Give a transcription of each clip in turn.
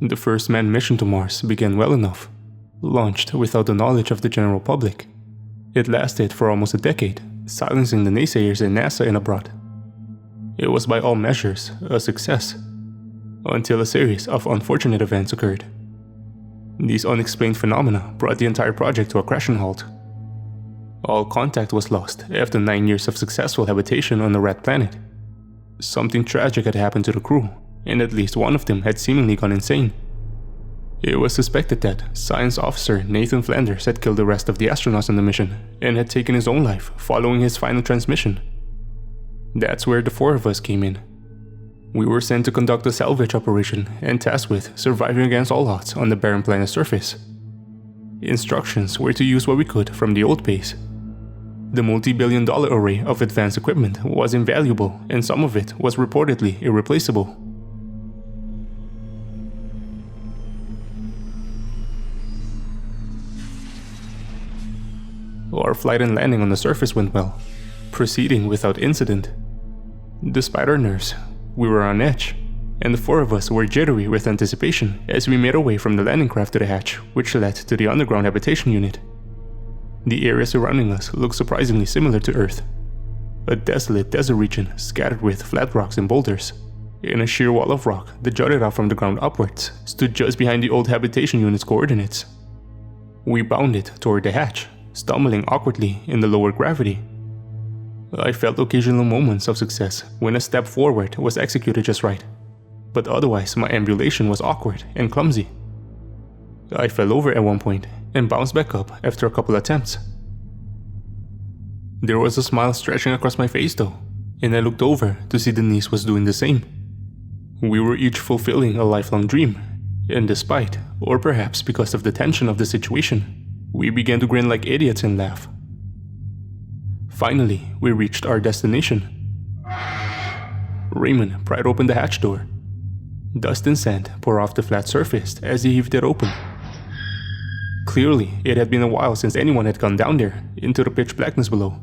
The first manned mission to Mars began well enough, launched without the knowledge of the general public. It lasted for almost a decade, silencing the naysayers in NASA and abroad. It was by all measures a success, until a series of unfortunate events occurred. These unexplained phenomena brought the entire project to a crashing halt. All contact was lost after 9 years of successful habitation on the red planet. Something tragic had happened to the crew, and at least one of them had seemingly gone insane. It was suspected that Science Officer Nathan Flanders had killed the rest of the astronauts on the mission and had taken his own life following his final transmission. That's where the 4 of us came in. We were sent to conduct a salvage operation and tasked with surviving against all odds on the barren planet's surface. Instructions were to use what we could from the old base. The multi-billion-dollar array of advanced equipment was invaluable, and some of it was reportedly irreplaceable. Our flight and landing on the surface went well, proceeding without incident. Despite our nerves, we were on edge, and the 4 of us were jittery with anticipation as we made our way from the landing craft to the hatch, which led to the underground habitation unit. The area surrounding us looked surprisingly similar to Earth. A desolate desert region scattered with flat rocks and boulders. And a sheer wall of rock that jutted out from the ground upwards stood just behind the old habitation unit's coordinates. We bounded toward the hatch, stumbling awkwardly in the lower gravity. I felt occasional moments of success when a step forward was executed just right, but otherwise my ambulation was awkward and clumsy. I fell over at one point and bounced back up after a couple attempts. There was a smile stretching across my face though, and I looked over to see Denise was doing the same. We were each fulfilling a lifelong dream, and despite, or perhaps because of the tension of the situation, we began to grin like idiots and laugh. Finally, we reached our destination. Raymond pried open the hatch door. Dust and sand poured off the flat surface as he heaved it open. Clearly, it had been a while since anyone had gone down there, into the pitch blackness below.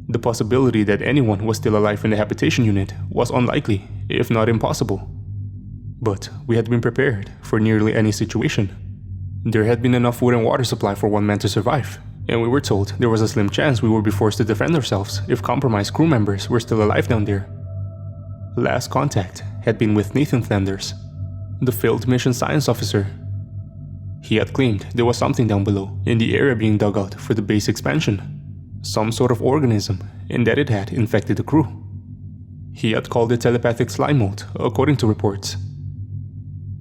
The possibility that anyone was still alive in the habitation unit was unlikely, if not impossible. But we had been prepared for nearly any situation. There had been enough food and water supply for one man to survive, and we were told there was a slim chance we would be forced to defend ourselves if compromised crew members were still alive down there. Last contact had been with Nathan Flanders, the failed mission science officer. He had claimed there was something down below in the area being dug out for the base expansion, some sort of organism, and that it had infected the crew. He had called it telepathic slime mold, according to reports.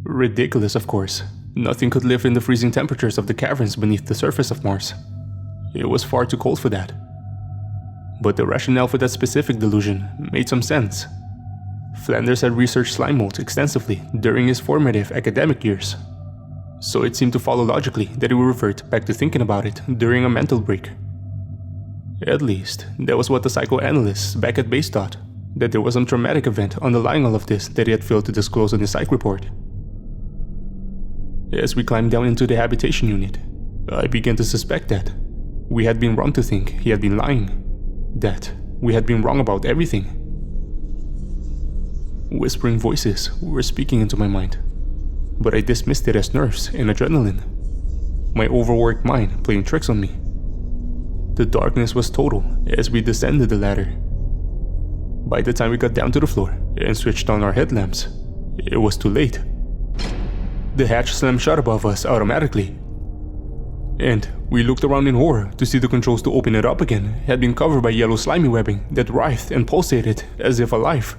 Ridiculous, of course. Nothing could live in the freezing temperatures of the caverns beneath the surface of Mars. It was far too cold for that. But the rationale for that specific delusion made some sense. Flanders had researched slime mold extensively during his formative academic years, so it seemed to follow logically that he would revert back to thinking about it during a mental break. At least, that was what the psychoanalysts back at base thought, that there was some traumatic event underlying all of this that he had failed to disclose in his psych report. As we climbed down into the habitation unit, I began to suspect that we had been wrong to think he had been lying, that we had been wrong about everything. Whispering voices were speaking into my mind, but I dismissed it as nerves and adrenaline, my overworked mind playing tricks on me. The darkness was total as we descended the ladder. By the time we got down to the floor and switched on our headlamps, it was too late. The hatch slammed shut above us automatically, and we looked around in horror to see the controls to open it up again had been covered by yellow slimy webbing that writhed and pulsated as if alive.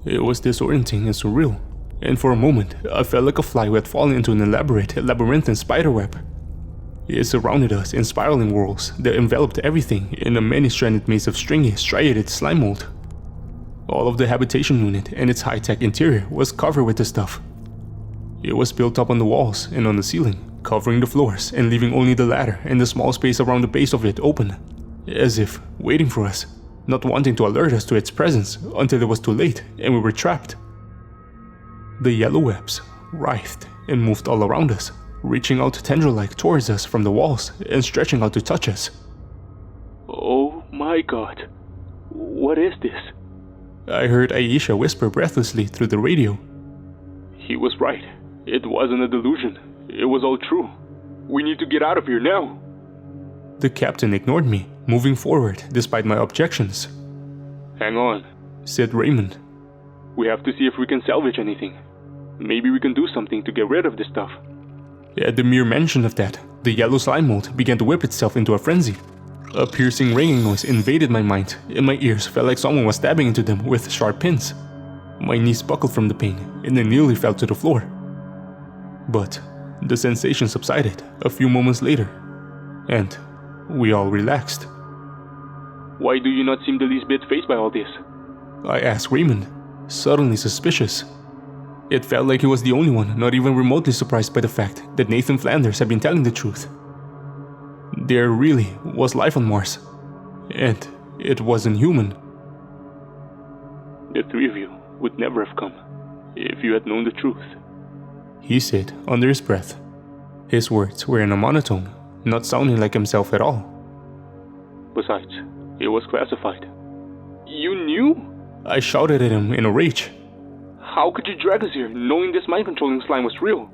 It was disorienting and surreal, and for a moment I felt like a fly who had fallen into an elaborate labyrinthine spiderweb. It surrounded us in spiraling whirls that enveloped everything in a many-stranded maze of stringy, striated slime mold. All of the habitation unit and its high-tech interior was covered with this stuff. It was built up on the walls and on the ceiling, covering the floors and leaving only the ladder and the small space around the base of it open, as if waiting for us, not wanting to alert us to its presence until it was too late and we were trapped. The yellow webs writhed and moved all around us, reaching out tendril-like towards us from the walls and stretching out to touch us. "Oh my God, what is this?" I heard Aisha whisper breathlessly through the radio. He was right. It wasn't a delusion. It was all true. We need to get out of here now. The captain ignored me, moving forward despite my objections. Hang on, said Raymond. We have to see if we can salvage anything. Maybe we can do something to get rid of this stuff. At the mere mention of that, the yellow slime mold began to whip itself into a frenzy. A piercing ringing noise invaded my mind, and my ears felt like someone was stabbing into them with sharp pins. My knees buckled from the pain, and I nearly fell to the floor. But the sensation subsided a few moments later, and we all relaxed. Why do you not seem the least bit fazed by all this? I asked Raymond, suddenly suspicious. It felt like he was the only one not even remotely surprised by the fact that Nathan Flanders had been telling the truth. There really was life on Mars, and it wasn't human. The three of you would never have come if you had known the truth, he said under his breath. His words were in a monotone, not sounding like himself at all. Besides, it was classified. You knew? I shouted at him in a rage. How could you drag us here knowing this mind-controlling slime was real?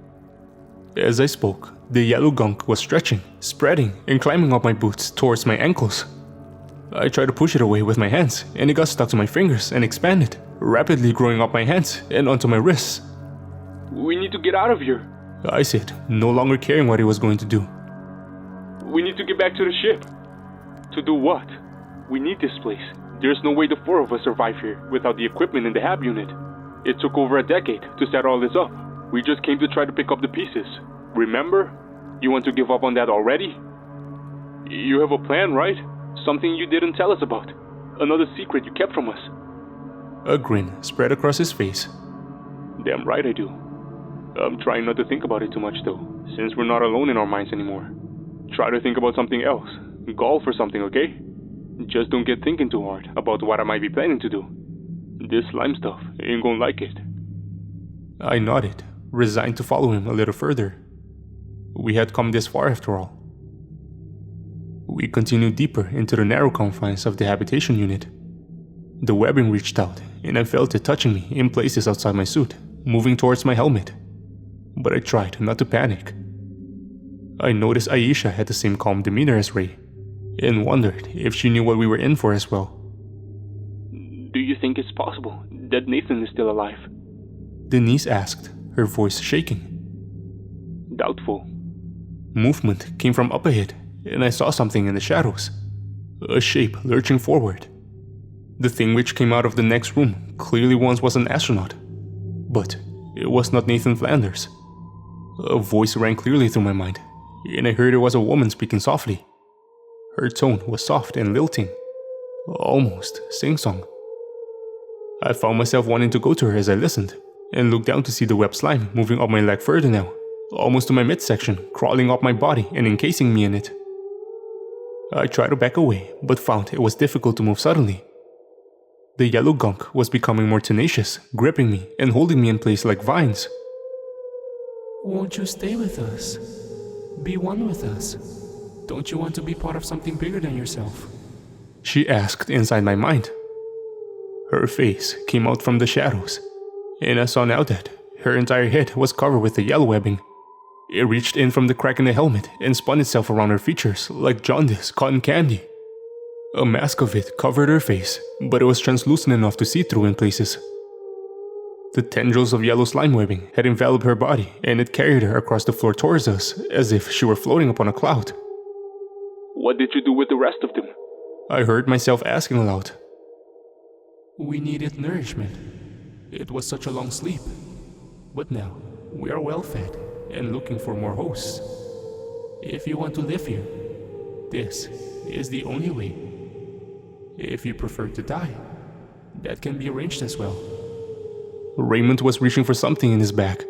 As I spoke, the yellow gunk was stretching, spreading, and climbing up my boots towards my ankles. I tried to push it away with my hands, and it got stuck to my fingers and expanded, rapidly growing up my hands and onto my wrists. We need to get out of here, I said, no longer caring what he was going to do. We need to get back to the ship. To do what? We need this place. There's no way the four of us survive here without the equipment in the HAB unit. It took over a decade to set all this up. We just came to try to pick up the pieces. Remember? You want to give up on that already? You have a plan, right? Something you didn't tell us about. Another secret you kept from us. A grin spread across his face. Damn right I do. I'm trying not to think about it too much though, since we're not alone in our minds anymore. Try to think about something else. Golf or something, okay? Just don't get thinking too hard about what I might be planning to do. This slime stuff ain't gonna like it. I nodded, resigned to follow him a little further. We had come this far after all. We continued deeper into the narrow confines of the habitation unit. The webbing reached out, and I felt it touching me in places outside my suit, moving towards my helmet. But I tried not to panic. I noticed Aisha had the same calm demeanor as Ray, and wondered if she knew what we were in for as well. Do you think it's possible that Nathan is still alive? Denise asked, her voice shaking. Doubtful. Movement came from up ahead, and I saw something in the shadows. A shape lurching forward. The thing which came out of the next room clearly once was an astronaut. But it was not Nathan Flanders. A voice rang clearly through my mind, and I heard it was a woman speaking softly. Her tone was soft and lilting, almost sing-song. I found myself wanting to go to her as I listened, and looked down to see the web slime moving up my leg further now, almost to my midsection, crawling up my body and encasing me in it. I tried to back away, but found it was difficult to move suddenly. The yellow gunk was becoming more tenacious, gripping me and holding me in place like vines. Won't you stay with us? Be one with us? Don't you want to be part of something bigger than yourself? She asked inside my mind. Her face came out from the shadows, and I saw now that her entire head was covered with the yellow webbing. It reached in from the crack in the helmet and spun itself around her features like jaundice cotton candy. A mask of it covered her face, but it was translucent enough to see through in places. The tendrils of yellow slime webbing had enveloped her body, and it carried her across the floor towards us, as if she were floating upon a cloud. What did you do with the rest of them? I heard myself asking aloud. We needed nourishment. It was such a long sleep. But now, we are well fed and looking for more hosts. If you want to live here, this is the only way. If you prefer to die, that can be arranged as well. Raymond was reaching for something in his bag.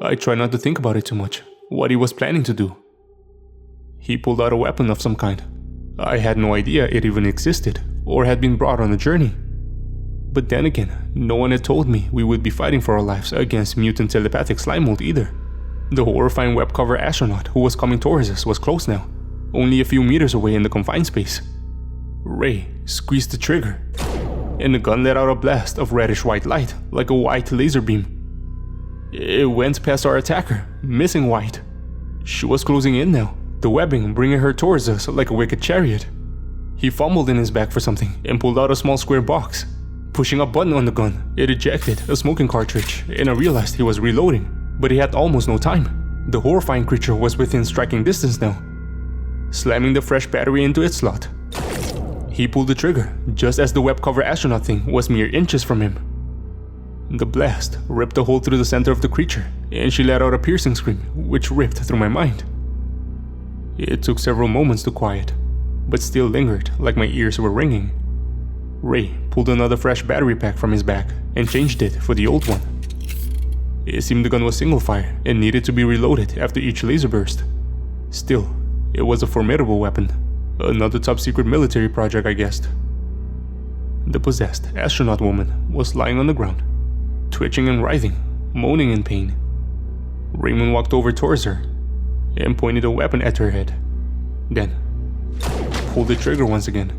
I tried not to think about it too much, what he was planning to do. He pulled out a weapon of some kind. I had no idea it even existed, or had been brought on a journey. But then again, no one had told me we would be fighting for our lives against mutant telepathic slime mold either. The horrifying web-cover astronaut who was coming towards us was close now, only a few meters away in the confined space. Ray squeezed the trigger, and the gun let out a blast of reddish-white light like a white laser beam. It went past our attacker, missing White. She was closing in now, the webbing bringing her towards us like a wicked chariot. He fumbled in his bag for something and pulled out a small square box. Pushing a button on the gun, it ejected a smoking cartridge, and I realized he was reloading, but he had almost no time. The horrifying creature was within striking distance now. Slamming the fresh battery into its slot, he pulled the trigger just as the web-cover astronaut thing was mere inches from him. The blast ripped a hole through the center of the creature, and she let out a piercing scream, which ripped through my mind. It took several moments to quiet, but still lingered like my ears were ringing. Ray pulled another fresh battery pack from his bag and changed it for the old one. It seemed the gun was single fire and needed to be reloaded after each laser burst. Still, it was a formidable weapon. Another top secret military project, I guessed. The possessed astronaut woman was lying on the ground, twitching and writhing, moaning in pain. Raymond walked over towards her and pointed a weapon at her head. Then, pulled the trigger once again.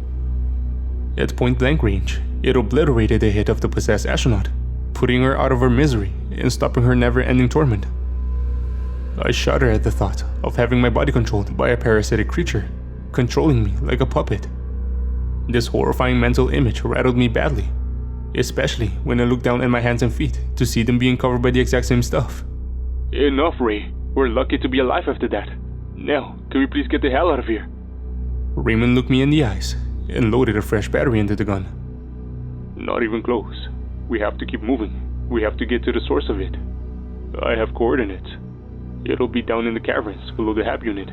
At point-blank range, it obliterated the hit of the possessed astronaut, putting her out of her misery and stopping her never-ending torment. I shudder at the thought of having my body controlled by a parasitic creature, controlling me like a puppet. This horrifying mental image rattled me badly, especially when I looked down at my hands and feet to see them being covered by the exact same stuff. Enough, Ray. We're lucky to be alive after that. Now, can we please get the hell out of here? Raymond looked me in the eyes and loaded a fresh battery into the gun. Not even close. We have to keep moving. We have to get to the source of it. I have coordinates. It'll be down in the caverns below the HAB unit.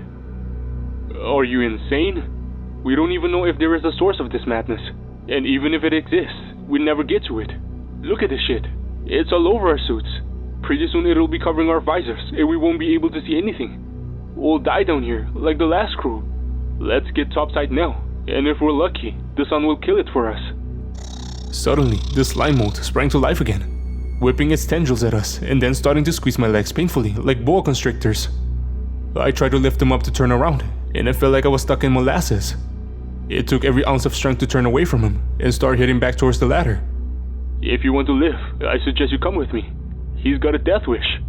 Are you insane? We don't even know if there is a source of this madness. And even if it exists, we'll never get to it. Look at this shit. It's all over our suits. Pretty soon it'll be covering our visors and we won't be able to see anything. We'll die down here, like the last crew. Let's get topside now, and if we're lucky, the sun will kill it for us. Suddenly, the slime mold sprang to life again, whipping its tendrils at us and then starting to squeeze my legs painfully like boa constrictors. I tried to lift them up to turn around, and I felt like I was stuck in molasses. It took every ounce of strength to turn away from him and start heading back towards the ladder. If you want to live, I suggest you come with me. He's got a death wish.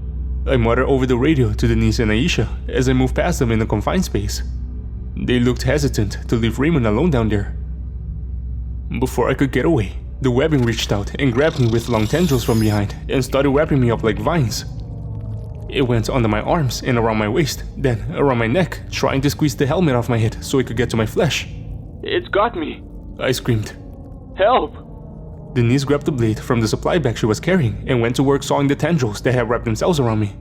I muttered over the radio to Denise and Aisha as I moved past them in the confined space. They looked hesitant to leave Raymond alone down there. Before I could get away, the webbing reached out and grabbed me with long tendrils from behind and started wrapping me up like vines. It went under my arms and around my waist, then around my neck, trying to squeeze the helmet off my head so it could get to my flesh. It's got me! I screamed. Help! Denise grabbed the blade from the supply bag she was carrying and went to work sawing the tendrils that had wrapped themselves around me.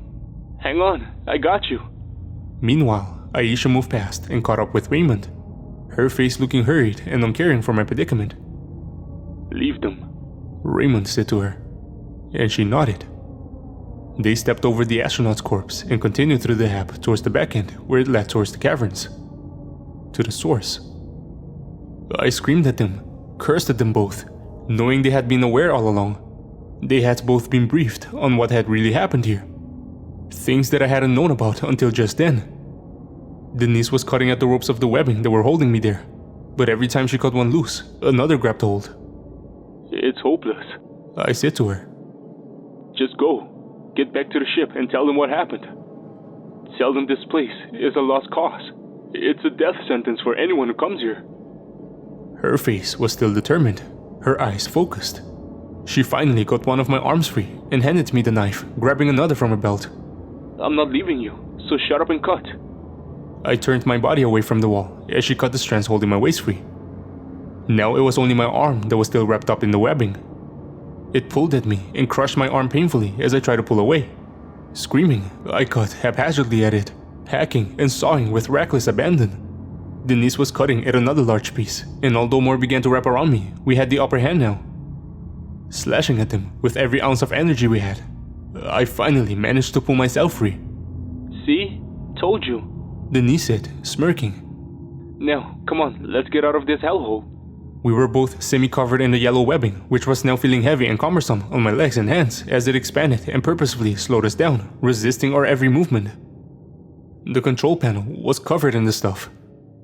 Hang on, I got you. Meanwhile, Aisha moved past and caught up with Raymond, her face looking hurried and uncaring for my predicament. Leave them, Raymond said to her, and she nodded. They stepped over the astronaut's corpse and continued through the HAB towards the back end where it led towards the caverns. To the source. I screamed at them, cursed at them both, knowing they had been aware all along. They had both been briefed on what had really happened here. Things that I hadn't known about until just then. Denise was cutting at the ropes of the webbing that were holding me there, but every time she cut one loose, another grabbed hold. It's hopeless, I said to her. Just go. Get back to the ship and tell them what happened. Tell them this place is a lost cause. It's a death sentence for anyone who comes here. Her face was still determined, her eyes focused. She finally got one of my arms free and handed me the knife, grabbing another from her belt. I'm not leaving you, so shut up and cut. I turned my body away from the wall as she cut the strands holding my waist free. Now it was only my arm that was still wrapped up in the webbing. It pulled at me and crushed my arm painfully as I tried to pull away. Screaming, I cut haphazardly at it, hacking and sawing with reckless abandon. Denise was cutting at another large piece, and although more began to wrap around me, we had the upper hand now. Slashing at them with every ounce of energy we had, I finally managed to pull myself free. See? Told you, Denise said, smirking. Now, come on, let's get out of this hellhole. We were both semi-covered in the yellow webbing, which was now feeling heavy and cumbersome on my legs and hands as it expanded and purposefully slowed us down, resisting our every movement. The control panel was covered in the stuff,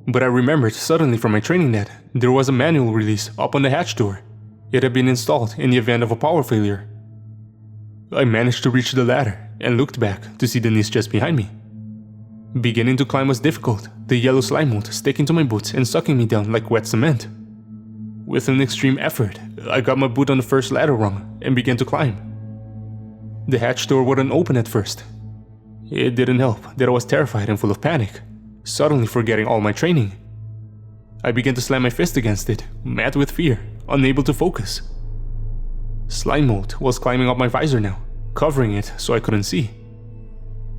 but I remembered suddenly from my training that there was a manual release up on the hatch door. It had been installed in the event of a power failure. I managed to reach the ladder and looked back to see Denise just behind me. Beginning to climb was difficult, the yellow slime mold sticking to my boots and sucking me down like wet cement. With an extreme effort, I got my boot on the first ladder rung and began to climb. The hatch door wouldn't open at first. It didn't help that I was terrified and full of panic, suddenly forgetting all my training. I began to slam my fist against it, mad with fear, unable to focus. Slime mold was climbing up my visor now, covering it so I couldn't see.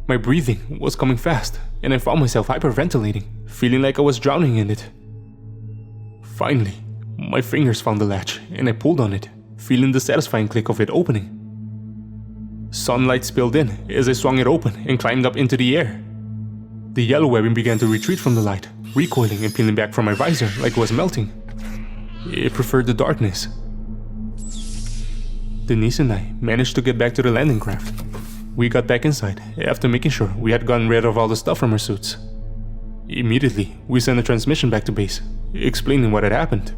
My breathing was coming fast, and I found myself hyperventilating, feeling like I was drowning in it. Finally, my fingers found the latch, and I pulled on it, feeling the satisfying click of it opening. Sunlight spilled in as I swung it open and climbed up into the air. The yellow webbing began to retreat from the light, recoiling and peeling back from my visor like it was melting. It preferred the darkness. Denise and I managed to get back to the landing craft. We got back inside after making sure we had gotten rid of all the stuff from our suits. Immediately, we sent a transmission back to base, explaining what had happened.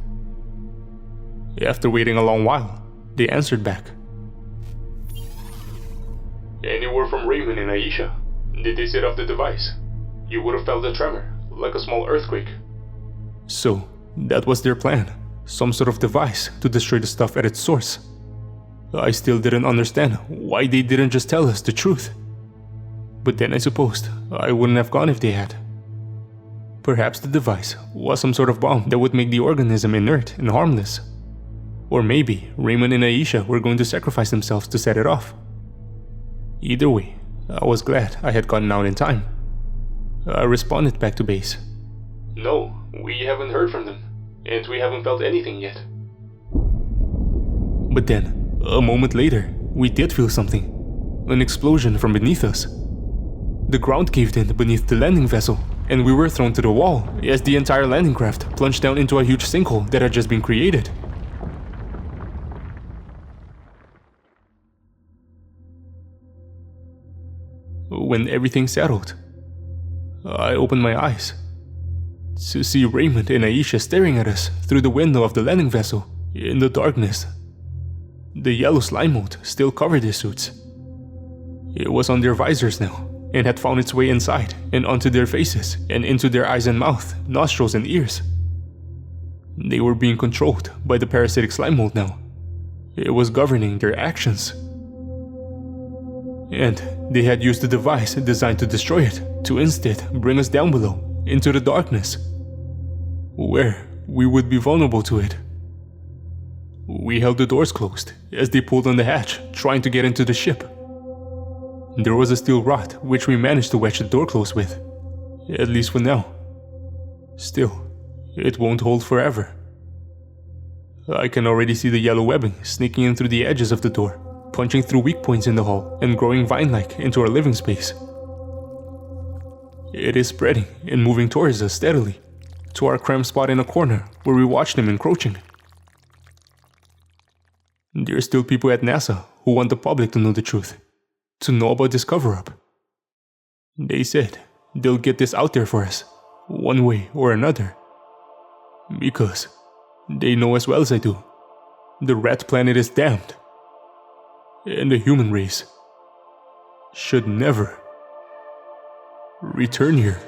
After waiting a long while, they answered back. Any word from Raymond and Aisha? Did they set off the device? You would have felt a tremor, like a small earthquake. So, that was their plan, some sort of device to destroy the stuff at its source. I still didn't understand why they didn't just tell us the truth. But then I supposed I wouldn't have gone if they had. Perhaps the device was some sort of bomb that would make the organism inert and harmless. Or maybe Raymond and Aisha were going to sacrifice themselves to set it off. Either way, I was glad I had gotten out in time. I responded back to base. No, we haven't heard from them, and we haven't felt anything yet. But then, a moment later, we did feel something. An explosion from beneath us. The ground caved in beneath the landing vessel, and we were thrown to the wall as the entire landing craft plunged down into a huge sinkhole that had just been created. When everything settled, I opened my eyes to see Raymond and Aisha staring at us through the window of the landing vessel in the darkness. The yellow slime mold still covered their suits. It was on their visors now, and had found its way inside and onto their faces and into their eyes and mouth, nostrils and ears. They were being controlled by the parasitic slime mold now. It was governing their actions. And they had used the device designed to destroy it, to instead bring us down below, into the darkness, where we would be vulnerable to it. We held the doors closed as they pulled on the hatch, trying to get into the ship. There was a steel rod which we managed to wedge the door closed with, at least for now. Still, it won't hold forever. I can already see the yellow webbing sneaking in through the edges of the door, punching through weak points in the hull and growing vine-like into our living space. It is spreading and moving towards us steadily, to our cramped spot in a corner where we watched them encroaching. There are still people at NASA who want the public to know the truth, to know about this cover-up. They said they'll get this out there for us, one way or another. Because they know as well as I do, the rat planet is damned. And the human race should never return here.